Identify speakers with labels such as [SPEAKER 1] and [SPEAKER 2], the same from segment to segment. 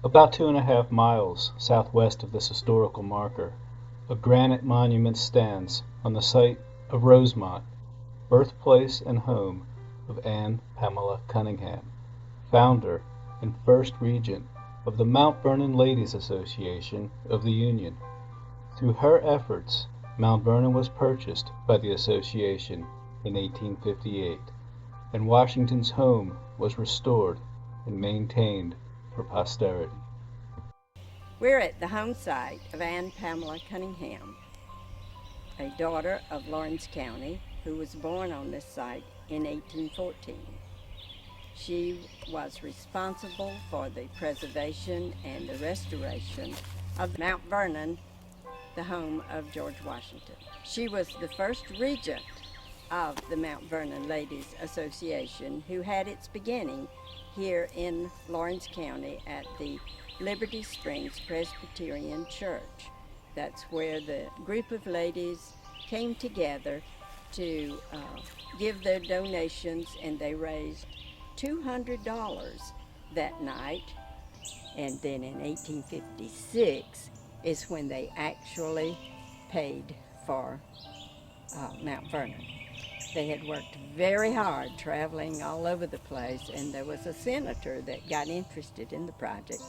[SPEAKER 1] About 2.5 miles southwest of this historical marker, a granite monument stands on the site of Rosemont, birthplace and home of Anne Pamela Cunningham, founder and first regent of the Mount Vernon Ladies Association of the Union. Through her efforts, Mount Vernon was purchased by the association in 1858, and Washington's home was restored and maintained for posterity.
[SPEAKER 2] We're at the home site of Anne Pamela Cunningham, a daughter of Lawrence County who was born on this site in 1814. She was responsible for the preservation and the restoration of Mount Vernon, the home of George Washington. She was the first regent of the Mount Vernon Ladies Association, who had its beginning here in Lawrence County at the Liberty Springs Presbyterian Church. That's where the group of ladies came together to give their donations, and they raised $200 that night. And then in 1856 is when they actually paid for Mount Vernon. They had worked very hard traveling all over the place, and there was a senator that got interested in the project,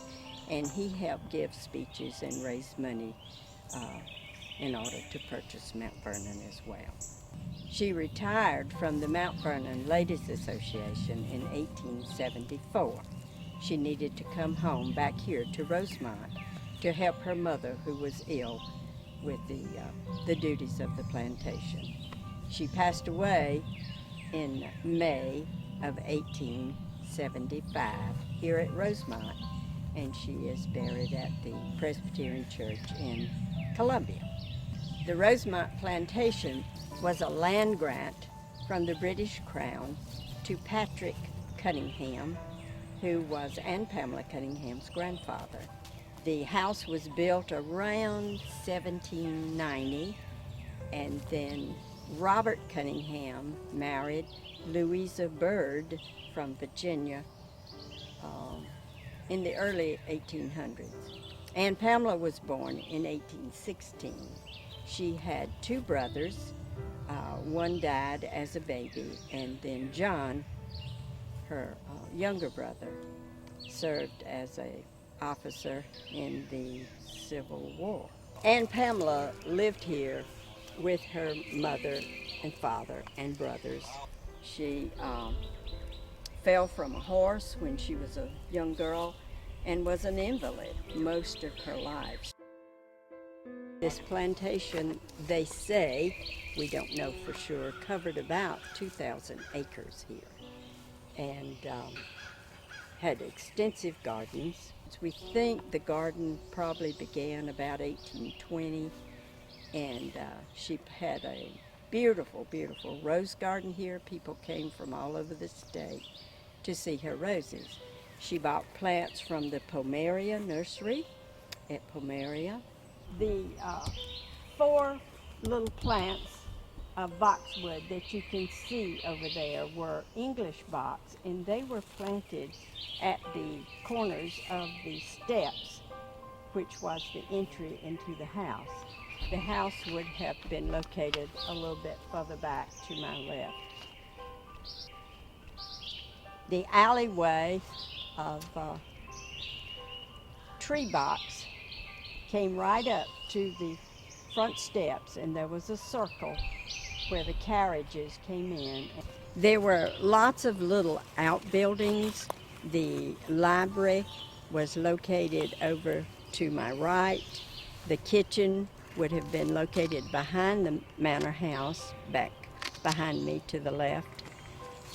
[SPEAKER 2] and he helped give speeches and raise money in order to purchase Mount Vernon as well. She retired from the Mount Vernon Ladies Association in 1874. She needed to come home back here to Rosemont to help her mother, who was ill, with the duties of the plantation. She passed away in May of 1875 here at Rosemont, and she is buried at the Presbyterian Church in Columbia. The Rosemont Plantation was a land grant from the British Crown to Patrick Cunningham, who was Anne Pamela Cunningham's grandfather. The house was built around 1790, and then Robert Cunningham married Louisa Bird from Virginia in the early 1800s. Anne Pamela was born in 1816. She had two brothers. One died as a baby, and then John, her younger brother, served as an officer in the Civil War. Anne Pamela lived here with her mother and father and brothers. She fell from a horse when she was a young girl and was an invalid most of her life. This plantation, they say, we don't know for sure, covered about 2,000 acres here, and had extensive gardens. We think the garden probably began about 1820, and she had a beautiful, beautiful rose garden here. People came from all over the state to see her roses. She bought plants from the Pomeria nursery at Pomeria. The four little plants of boxwood that you can see over there were English box, and they were planted at the corners of the steps, which was the entry into the house. The house would have been located a little bit further back to my left. The alleyway of tree box came right up to the front steps, and there was a circle where the carriages came in. There were lots of little outbuildings. The library was located over to my right. The kitchen would have been located behind the manor house, back behind me to the left.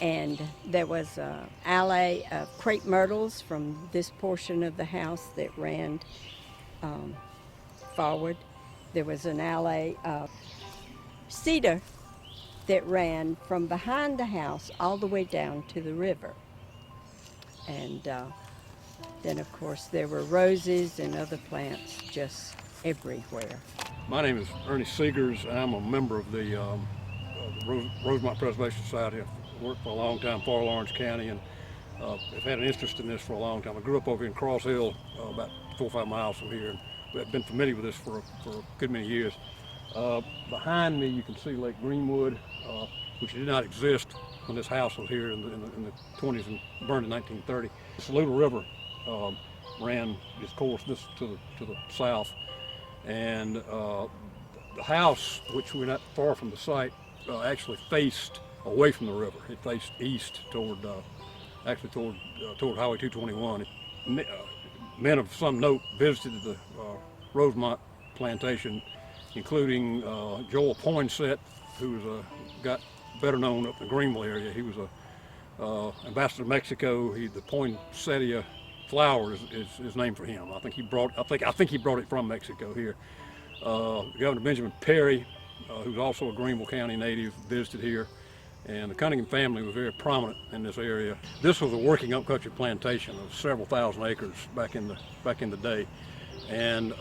[SPEAKER 2] And there was an alley of crepe myrtles from this portion of the house that ran forward. There was an alley of cedar that ran from behind the house all the way down to the river. And then, of course, there were roses and other plants just everywhere.
[SPEAKER 3] My name is Ernie Seegers. I'm a member of the Rosemont Preservation Society. I've worked for a long time for Lawrence County, and I've had an interest in this for a long time. I grew up over in Cross Hill, about 4 or 5 miles from here, and I've been familiar with this for a good many years. Behind me, you can see Lake Greenwood, which did not exist when this house was here in the 20s and burned in 1930. The Saluda River ran its course this to the south, and the house, which we're not far from the site, actually faced away from the river. It faced east toward Highway 221. Men of some note visited the Rosemont Plantation, including Joel Poinsett, who was got better known up in the Greenville area. He was a ambassador to Mexico. The poinsettia flower is named for him. I think he brought it from Mexico here. Governor Benjamin Perry, who's also a Greenville County native, visited here, and the Cunningham family was very prominent in this area. This was a working upcountry plantation of several thousand acres back in the day, and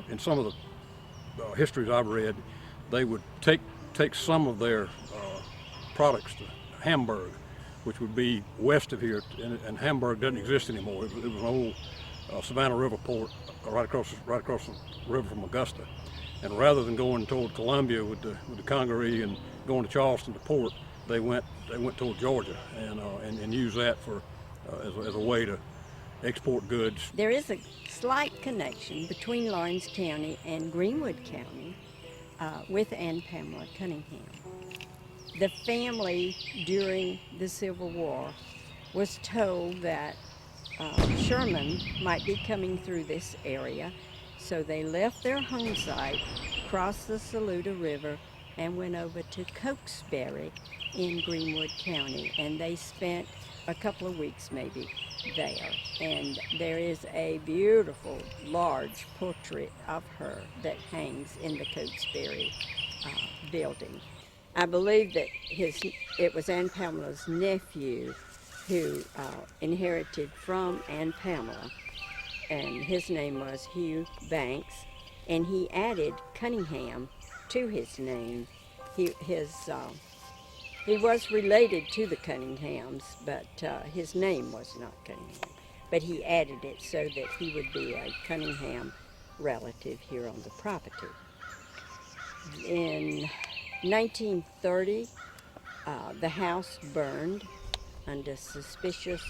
[SPEAKER 3] in some of the histories I've read, they would take some of their products to Hamburg, which would be west of here, and Hamburg doesn't exist anymore. It was an old Savannah River port right across the river from Augusta. And rather than going toward Columbia with the Congaree and going to Charleston to port, they went toward Georgia and used that as a way to export goods.
[SPEAKER 2] There is a slight connection between Lawrence County and Greenwood County with Ann Pamela Cunningham. The family during the Civil War was told that Sherman might be coming through this area, so they left their home site, crossed the Saluda River, and went over to Cokesbury in Greenwood County, and they spent a couple of weeks maybe there. And there is a beautiful large portrait of her that hangs in the Cokesbury building. I believe that it was Ann Pamela's nephew who inherited from Ann Pamela, and his name was Hugh Banks, and he added Cunningham to his name. He was related to the Cunninghams, but his name was not Cunningham. But he added it so that he would be a Cunningham relative here on the property. In 1930, the house burned under suspicious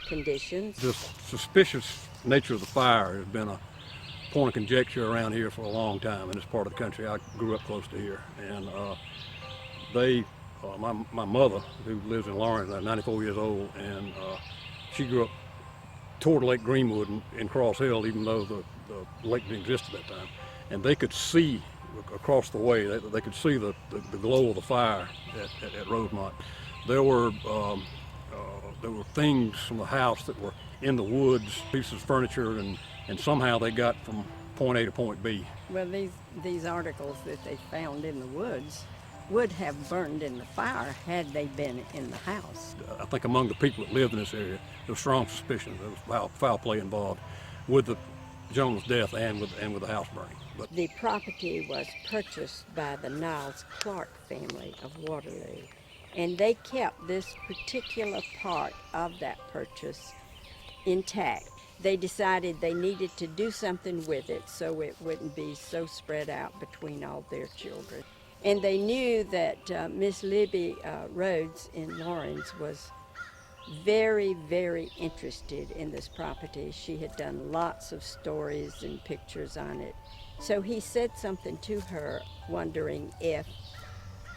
[SPEAKER 2] conditions.
[SPEAKER 3] The suspicious nature of the fire has been a point of conjecture around here for a long time in this part of the country. I grew up close to here, and my mother, who lives in Lawrence, is 94 years old, and she grew up toward Lake Greenwood in Cross Hill, even though the lake didn't exist at that time. And they could see across the way, they could see the glow of the fire at Rosemont. There were things from the house that were in the woods, pieces of furniture, and somehow they got from point A to point B.
[SPEAKER 2] Well, these articles that they found in the woods would have burned in the fire had they been in the house.
[SPEAKER 3] I think among the people that lived in this area, there was strong suspicion there was foul play involved with the gentleman's death and with the house burning. But
[SPEAKER 2] the property was purchased by the Niles Clark family of Waterloo, and they kept this particular part of that purchase intact. They decided they needed to do something with it so it wouldn't be so spread out between all their children. And they knew that Miss Libby Rhodes in Lawrence was very, very interested in this property. She had done lots of stories and pictures on it. So he said something to her, wondering if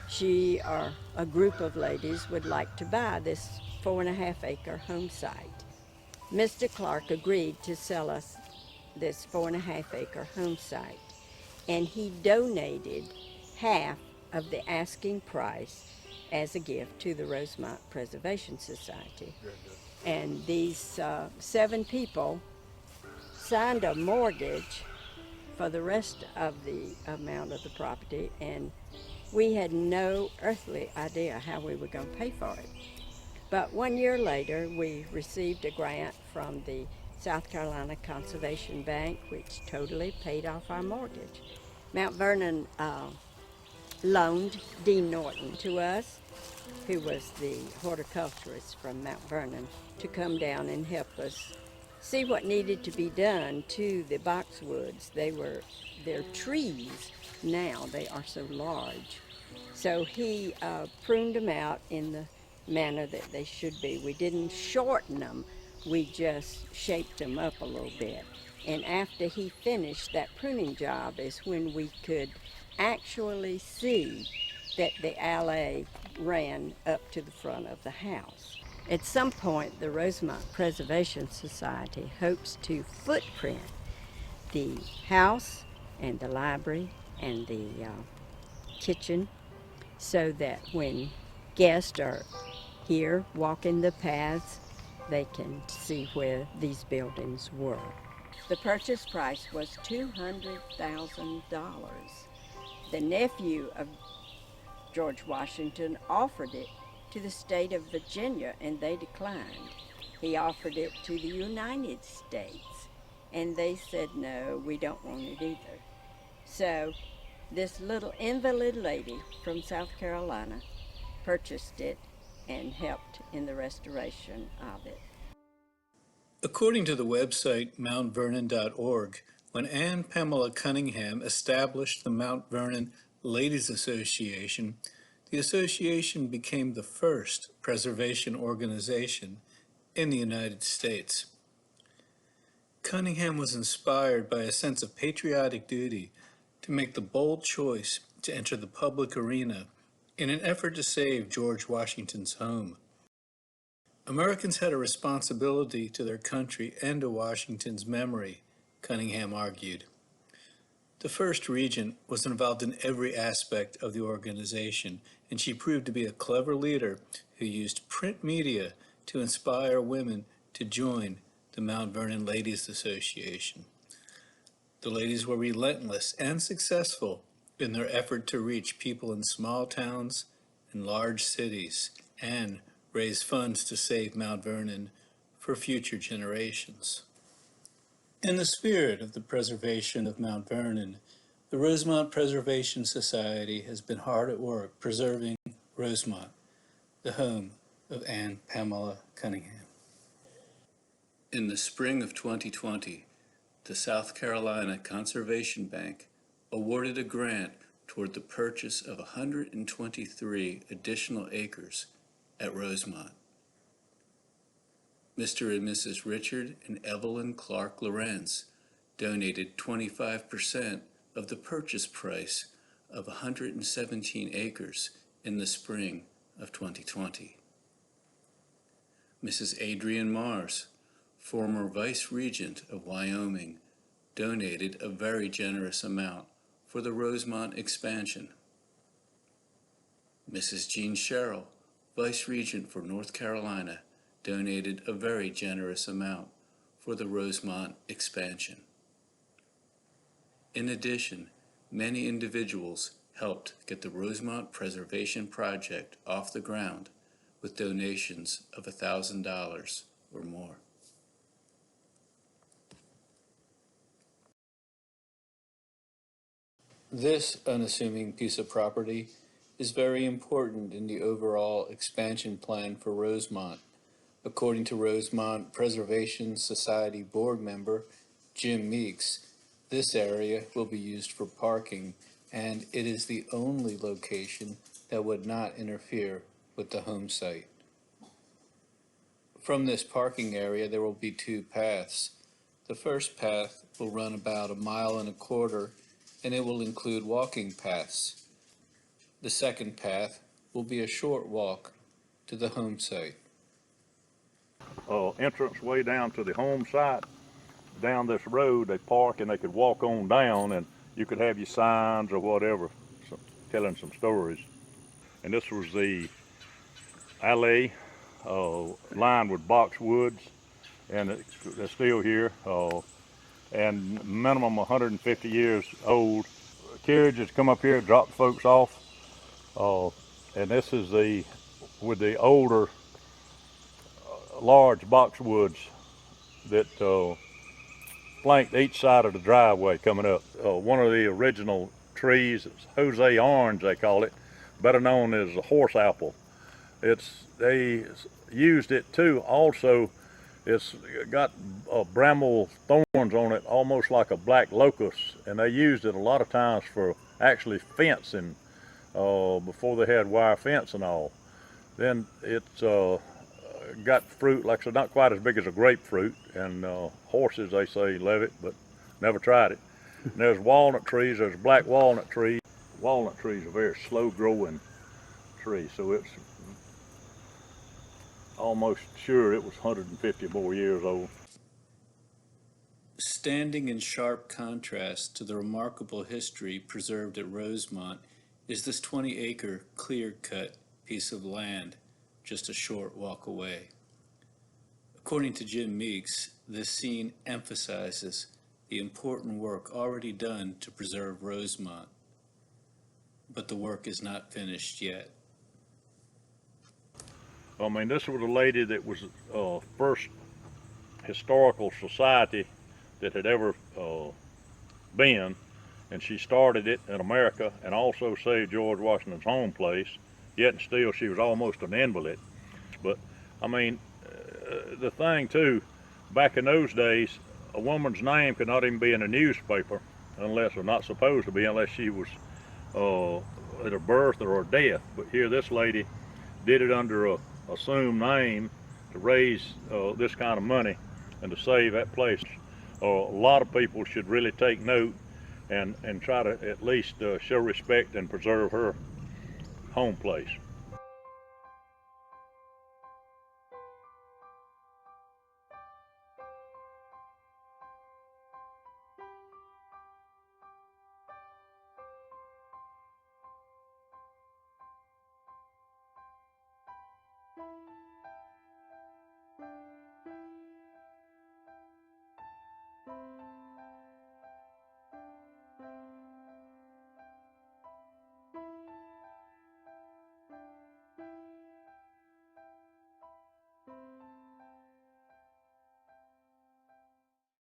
[SPEAKER 2] she or a group of ladies would like to buy this 4.5-acre home site. Mr. Clark agreed to sell us this 4.5-acre home site, and he donated half of the asking price as a gift to the Rosemont Preservation Society. And these 7 people signed a mortgage for the rest of the amount of the property, and we had no earthly idea how we were going to pay for it. But 1 year later, we received a grant from the South Carolina Conservation Bank, which totally paid off our mortgage. Mount Vernon loaned Dean Norton to us, who was the horticulturist from Mount Vernon, to come down and help us see what needed to be done to the boxwoods. They're trees now, they are so large. So he pruned them out in the manner that they should be. We didn't shorten them, we just shaped them up a little bit. And after he finished that pruning job is when we could actually see that the alley ran up to the front of the house. At some point, the Rosemont Preservation Society hopes to footprint the house and the library and the kitchen, so that when guests are here walking the paths, they can see where these buildings were. The purchase price was $200,000. The nephew of George Washington offered it to the state of Virginia, and they declined. He offered it to the United States, and they said, no, we don't want it either. So this little invalid lady from South Carolina purchased it and helped in the restoration of it.
[SPEAKER 1] According to the website mountvernon.org, when Anne Pamela Cunningham established the Mount Vernon Ladies Association, the association became the first preservation organization in the United States. Cunningham was inspired by a sense of patriotic duty to make the bold choice to enter the public arena in an effort to save George Washington's home. Americans had a responsibility to their country and to Washington's memory, Cunningham argued. The first regent was involved in every aspect of the organization, and she proved to be a clever leader who used print media to inspire women to join the Mount Vernon Ladies Association. The ladies were relentless and successful in their effort to reach people in small towns and large cities and raise funds to save Mount Vernon for future generations. In the spirit of the preservation of Mount Vernon, the Rosemont Preservation Society has been hard at work preserving Rosemont, the home of Anne Pamela Cunningham. In the spring of 2020, the South Carolina Conservation Bank awarded a grant toward the purchase of 123 additional acres at Rosemont. Mr. and Mrs. Richard and Evelyn Clark Lorenz donated 25% of the purchase price of 117 acres in the spring of 2020. Mrs. Adrienne Mars, former Vice Regent of Wyoming, donated a very generous amount for the Rosemont expansion. Mrs. Jean Sherrill, Vice Regent for North Carolina, donated a very generous amount for the Rosemont expansion. In addition, many individuals helped get the Rosemont Preservation Project off the ground with donations of $1,000 or more. This unassuming piece of property is very important in the overall expansion plan for Rosemont. According to Rosemont Preservation Society board member Jim Meeks, this area will be used for parking, and it is the only location that would not interfere with the home site. From this parking area, there will be two paths. The first path will run about 1.25 miles, and it will include walking paths. The second path will be a short walk to the home site.
[SPEAKER 4] Entrance way down to the home site. Down this road, they park and they could walk on down, and you could have your signs or whatever telling some stories. And this was the alley lined with boxwoods, and it's still here, and minimum 150 years old. Carriages come up here, drop folks off, and this is with the older large boxwoods that flanked each side of the driveway coming up. One of the original trees, Jose orange they call it, better known as a horse apple. They used it too. Also, it's got bramble thorns on it, almost like a black locust, and they used it a lot of times for actually fencing before they had wire fence and all. Then it's got fruit, like I said, not quite as big as a grapefruit, and horses, they say, love it, but never tried it. And there's walnut trees, there's black walnut trees. Walnut trees are very slow growing trees, so it's almost sure it was 150 more years old.
[SPEAKER 5] Standing in sharp contrast to the remarkable history preserved at Rosemont is this 20-acre clear-cut piece of land just a short walk away. According to Jim Meeks, this scene emphasizes the important work already done to preserve Rosemont, but the work is not finished yet.
[SPEAKER 4] I mean, this was a lady that was first historical society that had ever been, and she started it in America and also saved George Washington's home place, yet and still she was almost an invalid. But I mean, the thing too, back in those days, a woman's name could not even be in a newspaper unless, or not supposed to be, unless she was at her birth or her death. But here this lady did it under a assumed name to raise this kind of money and to save that place. A lot of people should really take note and try to at least show respect and preserve her home place.